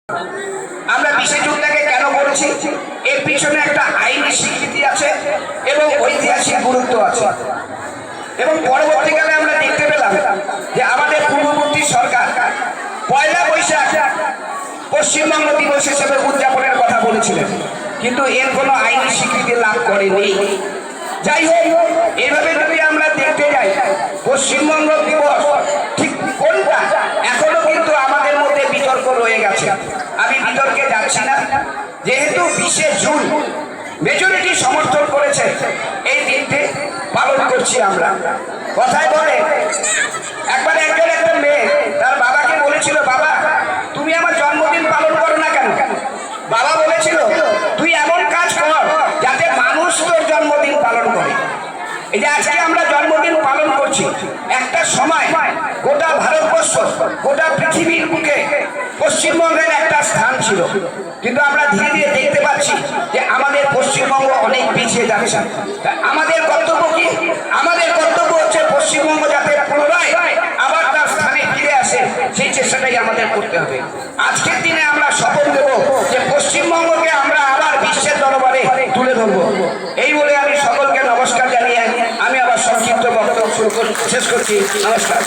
আমরা বিশেষ যুগটাকে কেন করেছি, এর পিছনে একটা আইনি স্বীকৃতি আছে এবং ঐতিহাসিক গুরুত্ব আছে। এবং পরবর্তীকালে আমরা দেখতে পেলাম যে আমাদের পূর্ববর্তী সরকার পয়লা বৈশাখ পশ্চিমবঙ্গ দিবস হিসেবে উদযাপনের কথা বলেছিলেন, কিন্তু এর কোনো আইনি স্বীকৃতি লাভ করেনি। যাই হোক, এইভাবে যদি আমরা দেখতে যাই, পশ্চিমবঙ্গ দিবস ঠিক কোনটা এখনো কিন্তু আমাদের মধ্যে বিতর্ক রয়ে গেছে। আমি বিতর্কে যাচ্ছি না, যেহেতু 20শে জুন মেজরিটি সমর্থন করেছে, এই দিনটি পালন করছি আমরা। কথায় বলে, একবার একটা মেয়ে তার বাবাকে বলেছিল, বাবা তুমি আমার জন্মদিন পালন করো না কেন? বাবা বলেছিল, তুই এমন কাজ কর যাতে মানুষ তোর জন্মদিন পালন করে। এই যে আজকে আমরা জন্মদিন পালন করছি, একটা সময় গোটা ভারতবর্ষ, গোটা পৃথিবীর বুকে পশ্চিমবঙ্গের একটা স্থান ছিল, কিন্তু আমরা ধীরে ধীরে দেখতে পাচ্ছি যে আমাদের পশ্চিমবঙ্গ অনেক পিছিয়ে যাচ্ছে। আমাদের কর্তব্য কি? আমাদের কর্তব্য হচ্ছে পশ্চিমবঙ্গ যাতে পুনরায় আবার তার স্থানে ফিরে আসে, সেই চেষ্টাটাই আমাদের করতে হবে। আজকের দিনে আমরা শপথ দেব যে পশ্চিমবঙ্গকে আমরা আবার বিশ্বের দরবারে তুলে ধরবো। এই বলে আমি সকলকে নমস্কার জানিয়ে আমি আবার সংক্ষিপ্ত বক্তব্য শেষ করছি। নমস্কার।